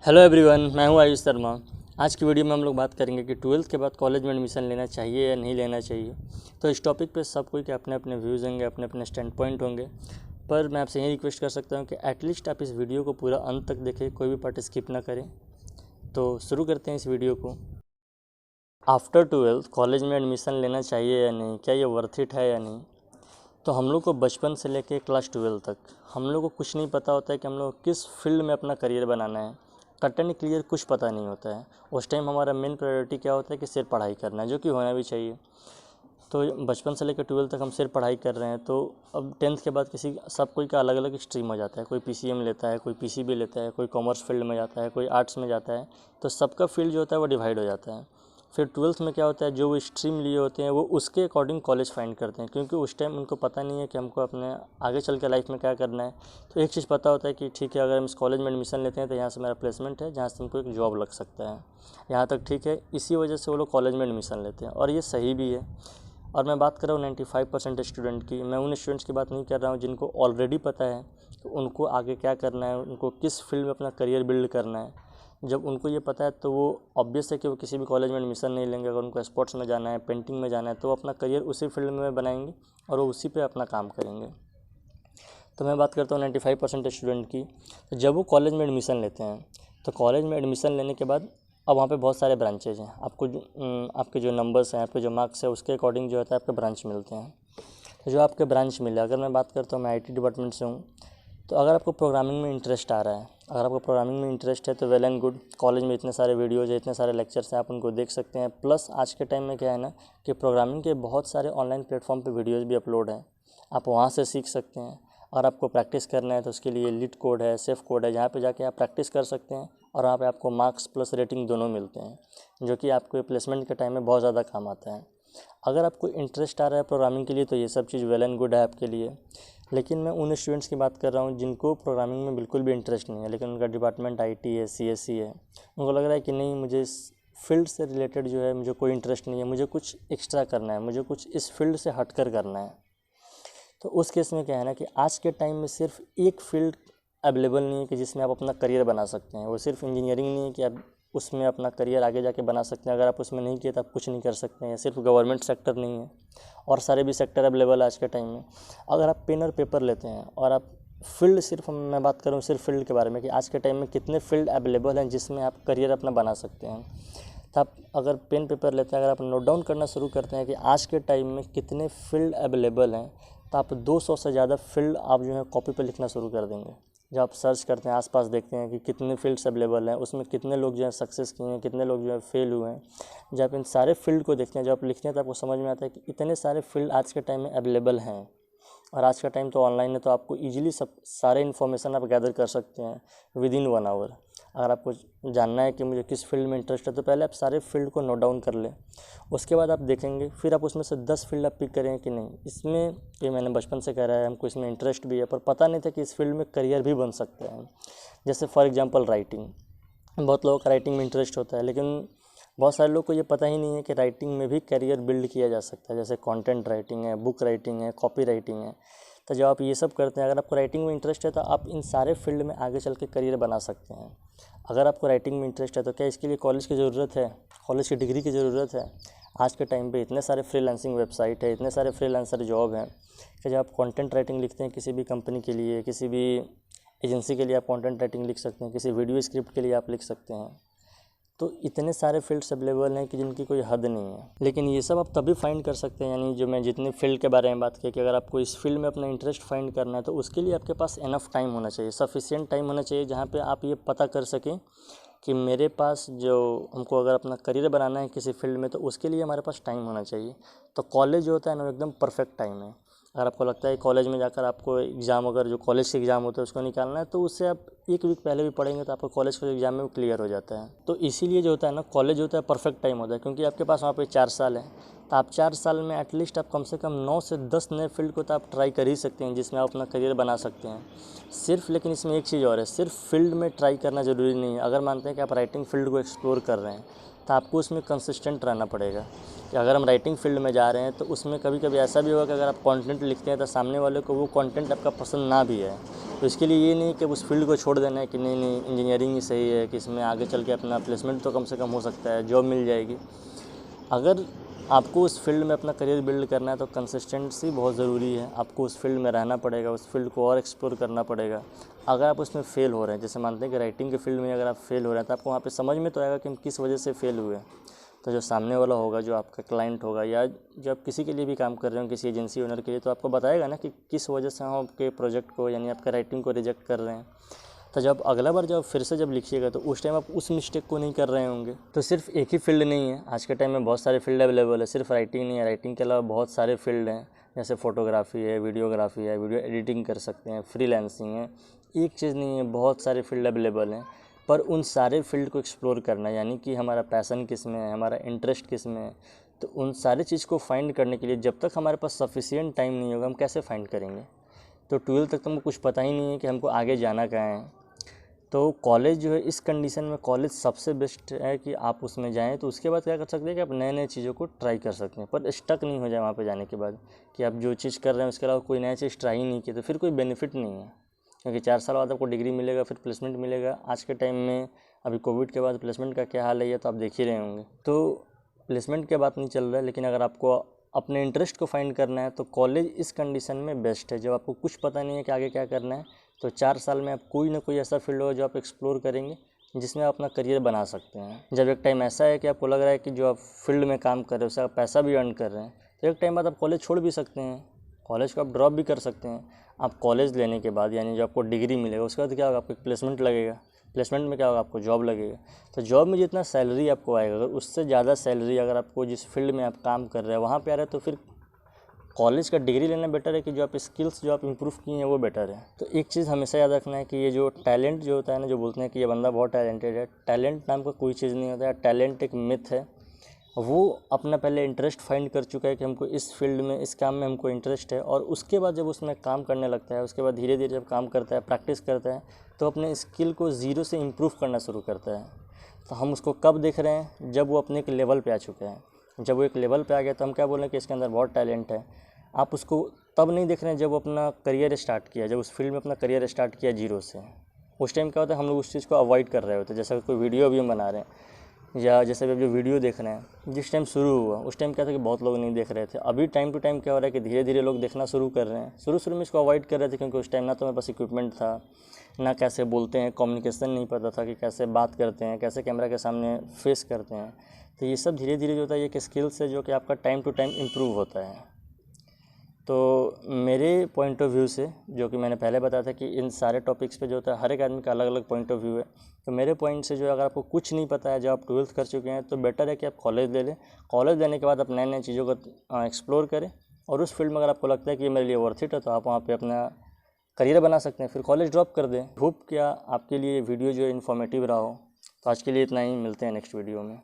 Hello everyone, मैं हूं आयुष शर्मा। आज की वीडियो में हम लोग बात करेंगे कि ट्वेल्थ के बाद कॉलेज में एडमिशन लेना चाहिए या नहीं लेना चाहिए। तो इस टॉपिक पे सब कोई के अपने अपने व्यूज़ होंगे, अपने अपने स्टैंड पॉइंट होंगे, पर मैं आपसे यही रिक्वेस्ट कर सकता हूं कि एटलीस्ट आप इस वीडियो को पूरा अंत तक देखें, कोई भी पार्ट स्किप ना करें। तो शुरू करते हैं इस वीडियो को। आफ्टर ट्वेल्थ कॉलेज में एडमिशन लेना चाहिए या नहीं, क्या ये वर्थ इट है या नहीं। तो हम लोग को बचपन से लेके क्लास 12 तक हम लोग को कुछ नहीं पता होता है कि हम लोग किस फील्ड में अपना करियर बनाना है। कट एंड क्लियर कुछ पता नहीं होता है। उस टाइम हमारा मेन प्रायोरिटी क्या होता है कि सिर्फ पढ़ाई करना है, जो कि होना भी चाहिए। तो बचपन से लेकर 12 तक हम सिर्फ पढ़ाई कर रहे हैं। तो अब 10th के बाद सब कोई का अलग अलग स्ट्रीम हो जाता है। कोई PCM लेता है, कोई PCB लेता है, कोई कॉमर्स फील्ड में जाता है, कोई आर्ट्स में जाता है। तो सबका फील्ड जो होता है वो डिवाइड हो जाता है। फिर 12th में क्या होता है, जो वो स्ट्रीम लिए होते हैं वो उसके अकॉर्डिंग कॉलेज फाइंड करते हैं, क्योंकि उस टाइम उनको पता नहीं है कि हमको अपने आगे चल के लाइफ में क्या करना है। तो एक चीज़ पता होता है कि ठीक है, अगर हम इस कॉलेज में एडमिशन लेते हैं तो यहाँ से मेरा प्लेसमेंट है, जहाँ से हमको एक जॉब लग सकता है। यहाँ तक ठीक है, इसी वजह से वो लोग कॉलेज में एडमिशन लेते हैं और ये सही भी है। और मैं बात कर रहा हूँ 95% स्टूडेंट की। मैं उन स्टूडेंट्स की बात नहीं कर रहा हूँ जिनको ऑलरेडी पता है कि उनको आगे क्या करना है, उनको किस फील्ड में अपना करियर बिल्ड करना है। जब उनको ये पता है तो वो ऑब्वियस है कि वो किसी भी कॉलेज में एडमिशन नहीं लेंगे। अगर उनको स्पोर्ट्स में जाना है, पेंटिंग में जाना है, तो वो अपना करियर उसी फील्ड में बनाएंगे और वो उसी पे अपना काम करेंगे। तो मैं बात करता हूँ 95% स्टूडेंट की। तो जब वो कॉलेज में एडमिशन लेते हैं तो कॉलेज में एडमिशन लेने के बाद अब वहाँ पे बहुत सारे ब्रांचेज हैं। आपके जो नंबर्स हैं, आपके जो मार्क्स है, उसके अकॉर्डिंग जो होता है आपके ब्रांच मिलते हैं। तो जो आपके ब्रांच मिले, अगर मैं बात करता हूँ, मैं IT डिपार्टमेंट से हूँ। तो अगर आपको प्रोग्रामिंग में इंटरेस्ट आ रहा है, अगर आपको प्रोग्रामिंग में इंटरेस्ट है तो वेल एंड गुड। कॉलेज में इतने सारे वीडियोज़ है, इतने सारे लेक्चर्स हैं, आप उनको देख सकते हैं। प्लस आज के टाइम में क्या है ना कि प्रोग्रामिंग के बहुत सारे ऑनलाइन प्लेटफॉर्म पे वीडियोज़ भी अपलोड हैं, आप वहाँ से सीख सकते हैं। और आपको प्रैक्टिस करना है तो उसके लिए लीड कोड है, सेफ कोड है, जहाँ पे जाके आप प्रैक्टिस कर सकते हैं और वहाँ पे आपको मार्क्स प्लस रेटिंग दोनों मिलते हैं, जो कि आपको प्लेसमेंट के टाइम में बहुत ज़्यादा काम आता है। अगर आपको इंटरेस्ट आ रहा है प्रोग्रामिंग के लिए तो ये सब चीज़ वेल एंड गुड है आपके लिए। लेकिन मैं उन स्टूडेंट्स की बात कर रहा हूँ जिनको प्रोग्रामिंग में बिल्कुल भी इंटरेस्ट नहीं है, लेकिन उनका डिपार्टमेंट IT है, CSE है। उनको लग रहा है कि नहीं, मुझे इस फील्ड से रिलेटेड जो है मुझे कोई इंटरेस्ट नहीं है, मुझे कुछ एक्स्ट्रा करना है, मुझे कुछ इस फील्ड से हटकर करना है। तो उस केस में क्या है ना कि आज के टाइम में सिर्फ एक फील्ड अवेलेबल नहीं है कि जिसमें आप अपना करियर बना सकते हैं। वो सिर्फ इंजीनियरिंग नहीं है कि आप उसमें अपना करियर आगे जाके बना सकते हैं। अगर आप उसमें नहीं किए तो आप कुछ नहीं कर सकते हैं। सिर्फ गवर्नमेंट सेक्टर नहीं है, और सारे भी सेक्टर अवेलेबल है आज के टाइम में। अगर आप पेन और पेपर लेते हैं और आप फील्ड, सिर्फ मैं बात करूँ सिर्फ फील्ड के बारे में कि आज के टाइम में कितने फील्ड अवेलेबल हैं जिसमें आप करियर अपना बना सकते हैं। तो आप अगर पेन पेपर लेते हैं, अगर आप नोट डाउन करना शुरू करते हैं कि आज के टाइम में कितने फील्ड अवेलेबल हैं, तो आप 200 से ज़्यादा फील्ड आप जो है कॉपी पे लिखना शुरू कर देंगे। जब आप सर्च करते हैं, आसपास देखते हैं कि कितने फील्ड्स अवेलेबल हैं, उसमें कितने लोग जो है सक्सेस किए हैं, कितने लोग जो है फेल हुए हैं। जब आप इन सारे फील्ड को देखते हैं, जब आप लिखते हैं, तो आपको समझ में आता है कि इतने सारे फील्ड आज के टाइम में अवेलेबल हैं। और आज का टाइम तो ऑनलाइन है, तो आपको ईजिली सब सारे इन्फॉर्मेशन आप गैदर कर सकते हैं विदिन 1 आवर। अगर आपको जानना है कि मुझे किस फील्ड में इंटरेस्ट है, तो पहले आप सारे फील्ड को नोट डाउन कर लें। उसके बाद आप देखेंगे, फिर आप उसमें से 10 फील्ड आप पिक करें कि नहीं, इसमें ये मैंने बचपन से कह रहा है, हमको इसमें इंटरेस्ट भी है, पर पता नहीं था कि इस फील्ड में करियर भी बन सकता है। जैसे फॉर एग्जांपल राइटिंग, बहुत लोगों का राइटिंग में इंटरेस्ट होता है, लेकिन बहुत सारे लोग को ये पता ही नहीं है कि राइटिंग में भी करियर बिल्ड किया जा सकता है। जैसे कंटेंट राइटिंग है, बुक राइटिंग है, कॉपी राइटिंग है। तो जब आप ये सब करते हैं, अगर आपको राइटिंग में इंटरेस्ट है, तो आप इन सारे फील्ड में आगे चल के करियर बना सकते हैं। अगर आपको राइटिंग में इंटरेस्ट है तो क्या इसके लिए कॉलेज की ज़रूरत है, कॉलेज की डिग्री की ज़रूरत है? आज के टाइम पे इतने सारे फ्रीलांसिंग वेबसाइट है, इतने सारे फ्रीलांसर जॉब हैं कि जब आप कंटेंट राइटिंग लिखते हैं किसी भी कंपनी के लिए, किसी भी एजेंसी के लिए, आप कंटेंट राइटिंग लिख सकते हैं, किसी वीडियो स्क्रिप्ट के लिए आप लिख सकते हैं। तो इतने सारे फील्ड्स अवेलेबल हैं कि जिनकी कोई हद नहीं है। लेकिन ये सब आप तभी फाइंड कर सकते हैं, यानी जो मैं जितने फील्ड के बारे में बात की, कि अगर आपको इस फील्ड में अपना इंटरेस्ट फाइंड करना है तो उसके लिए आपके पास इनफ टाइम होना चाहिए, सफिशिएंट टाइम होना चाहिए, जहाँ पे आप ये पता कर सकें कि मेरे पास जो हमको अगर अपना करियर बनाना है किसी फील्ड में, तो उसके लिए हमारे पास टाइम होना चाहिए। तो कॉलेज जो होता है ना, एकदम परफेक्ट टाइम है। अगर आपको लगता है कॉलेज में जाकर आपको एग्ज़ाम, अगर जो कॉलेज के एग्ज़ाम होते हैं उसको निकालना है, तो उससे आप 1 वीक पहले भी पढ़ेंगे तो आपको कॉलेज के एग्ज़ाम में वो क्लियर हो जाता है। तो इसीलिए जो होता है ना, कॉलेज होता है परफेक्ट टाइम होता है, क्योंकि आपके पास वहाँ पे 4 साल है। तो आप 4 साल में एटलीस्ट आप कम से कम 9 से 10 नए फील्ड को तो आप ट्राई कर ही सकते हैं, जिसमें आप अपना करियर बना सकते हैं सिर्फ। लेकिन इसमें एक चीज़ और है, सिर्फ फील्ड में ट्राई करना ज़रूरी नहीं है। अगर मानते हैं कि आप राइटिंग फील्ड को एक्सप्लोर कर रहे हैं, तो आपको उसमें कंसिस्टेंट रहना पड़ेगा। कि अगर हम राइटिंग फील्ड में जा रहे हैं तो उसमें कभी कभी ऐसा भी होगा कि अगर आप कंटेंट लिखते हैं तो सामने वाले को वो कंटेंट आपका पसंद ना भी है, तो इसके लिए ये नहीं कि उस फील्ड को छोड़ देना है कि नहीं इंजीनियरिंग ही सही है, कि इसमें आगे चल के अपना प्लेसमेंट तो कम से कम हो सकता है, जॉब मिल जाएगी। अगर आपको उस फील्ड में अपना करियर बिल्ड करना है तो कंसिस्टेंसी बहुत ज़रूरी है। आपको उस फील्ड में रहना पड़ेगा, उस फील्ड को और एक्सप्लोर करना पड़ेगा। अगर आप उसमें फ़ेल हो रहे हैं, जैसे मानते हैं कि राइटिंग के फील्ड में अगर आप फेल हो रहे हैं, तो आपको वहाँ पे समझ में तो आएगा कि हम किस वजह से फ़ेल हुए। तो जो सामने वाला होगा, जो आपका क्लाइंट होगा, या जब आप किसी के लिए भी काम कर रहे हो, किसी एजेंसी ओनर के लिए, तो आपको बताएगा ना कि किस वजह से हम आपके प्रोजेक्ट को यानी आपका राइटिंग को रिजेक्ट कर रहे हैं। तो जब अगला बार जब फिर से जब लिखिएगा तो उस टाइम आप उस मिस्टेक को नहीं कर रहे होंगे। तो सिर्फ एक ही फील्ड नहीं है, आज के टाइम में बहुत सारे फील्ड अवेलेबल है, सिर्फ राइटिंग नहीं है। राइटिंग के अलावा बहुत सारे फील्ड हैं, जैसे फ़ोटोग्राफी है, वीडियोग्राफी है, वीडियो एडिटिंग कर सकते हैं, फ्रीलांसिंग है। एक चीज़ नहीं है, बहुत सारे फील्ड अवेलेबल हैं। पर उन सारे फील्ड को एक्सप्लोर करना, यानी कि हमारा पैसन किस में है, हमारा इंटरेस्ट किस में है, तो उन सारी चीज़ को फाइंड करने के लिए जब तक हमारे पास सफिशिएंट टाइम नहीं होगा, हम कैसे फाइंड करेंगे। तो 12th तक तो हमको कुछ पता ही नहीं है कि हमको आगे जाना कहाँ है। तो कॉलेज जो है, इस कंडीशन में कॉलेज सबसे बेस्ट है कि आप उसमें जाएँ। तो उसके बाद क्या कर सकते हैं कि आप नए-नए चीज़ों को ट्राई कर सकते हैं, पर स्टक नहीं हो जाए वहाँ पे जाने के बाद, कि आप जो चीज़ कर रहे हैं उसके अलावा कोई नया चीज़ ट्राई नहीं किया, तो फिर कोई बेनिफिट नहीं है। क्योंकि 4 साल बाद आपको डिग्री मिलेगा, फिर प्लेसमेंट मिलेगा। आज के टाइम में अभी कोविड के बाद प्लेसमेंट का क्या हाल है, ये तो आप देख ही रहे होंगे। तो प्लेसमेंट की बात नहीं चल रहा है, लेकिन अगर आपको अपने इंटरेस्ट को फाइंड करना है तो कॉलेज इस कंडीशन में बेस्ट है। जब आपको कुछ पता नहीं है कि आगे क्या करना है, तो 4 साल में आप कोई ना कोई ऐसा फील्ड होगा जो आप एक्सप्लोर करेंगे, जिसमें आप अपना करियर बना सकते हैं। जब एक टाइम ऐसा है कि आपको लग रहा है कि जो आप फील्ड में काम कर रहे हो उससे आप पैसा भी अर्न कर रहे हैं, तो एक टाइम बाद आप कॉलेज छोड़ भी सकते हैं, कॉलेज को आप ड्रॉप भी कर सकते हैं। आप कॉलेज लेने के बाद, यानी जो आपको डिग्री मिलेगा, उसके बाद क्या होगा, आपको एक प्लेसमेंट लगेगा। प्लेसमेंट में क्या होगा, आपको जॉब लगेगा। तो जॉब में जितना सैलरी आपको आएगा, अगर उससे ज़्यादा सैलरी अगर आपको जिस फील्ड में आप काम कर रहे हैं वहाँ पे आ रहा है, तो फिर कॉलेज का डिग्री लेना बेटर है कि जो आप स्किल्स जो आप इम्प्रूव किए हैं वो बेटर है। तो एक चीज़ हमेशा याद रखना है कि ये जो टैलेंट जो होता है ना, जो बोलते हैं कि ये बंदा बहुत टैलेंटेड है, टैलेंट नाम का कोई चीज़ नहीं होता है। टैलेंट एक मिथ है। वो अपना पहले इंटरेस्ट फाइंड कर चुका है कि हमको इस फील्ड में, इस काम में हमको इंटरेस्ट है, और उसके बाद जब उसमें काम करने लगता है, उसके बाद धीरे धीरे जब काम करता है, प्रैक्टिस करता है, तो अपने स्किल को ज़ीरो से इम्प्रूव करना शुरू करता है। तो हम उसको कब देख रहे हैं, जब वो अपने एक लेवल पे आ चुका है। जब वो एक लेवल पे आ गया तो हम क्या बोलें कि इसके अंदर बहुत टैलेंट है। आप उसको तब नहीं देख रहे हैं जब वो अपना करियर स्टार्ट किया, जब उस फील्ड में अपना करियर स्टार्ट किया जीरो से। उस टाइम क्या होता है, हम लोग उस चीज़ को अवॉइड कर रहे होते हैं। जैसे कोई वीडियो अभी हम बना रहे हैं, या जैसे अभी जो वीडियो देख रहे हैं, जिस टाइम शुरू हुआ उस टाइम क्या था कि बहुत लोग नहीं देख रहे थे। अभी टाइम टू टाइम क्या हो रहा है कि धीरे धीरे लोग देखना शुरू कर रहे हैं। शुरू में इसको अवॉइड कर रहे थे, क्योंकि उस टाइम ना तो मेरे पास इक्विपमेंट था, ना कैसे बोलते हैं, कम्युनिकेशन नहीं पता था कि कैसे बात करते हैं, कैसे कैमरा के सामने फेस करते हैं। तो ये सब धीरे धीरे जो होता है, एक स्किल्स है जो कि आपका टाइम टू टाइम इम्प्रूव होता है। तो मेरे पॉइंट ऑफ व्यू से, जो कि मैंने पहले बताया था कि इन सारे टॉपिक्स पे जो होता है हर एक आदमी का अलग अलग पॉइंट ऑफ व्यू है। तो मेरे पॉइंट से जो अगर आपको कुछ नहीं पता है, जब आप 12th कर चुके हैं, तो बेटर है कि आप कॉलेज ले लें। कॉलेज लेने के बाद आप नए नए चीज़ों को एक्सप्लोर करें, और उस फील्ड में अगर आपको लगता है कि ये मेरे लिए वर्थ इट है, तो आप वहाँ पर अपना करियर बना सकते हैं, फिर कॉलेज ड्रॉप कर दें। होप क्या आपके लिए वीडियो जो है इन्फॉर्मेटिव रहा हो। तो आज के लिए इतना ही, मिलते हैं नेक्स्ट वीडियो में।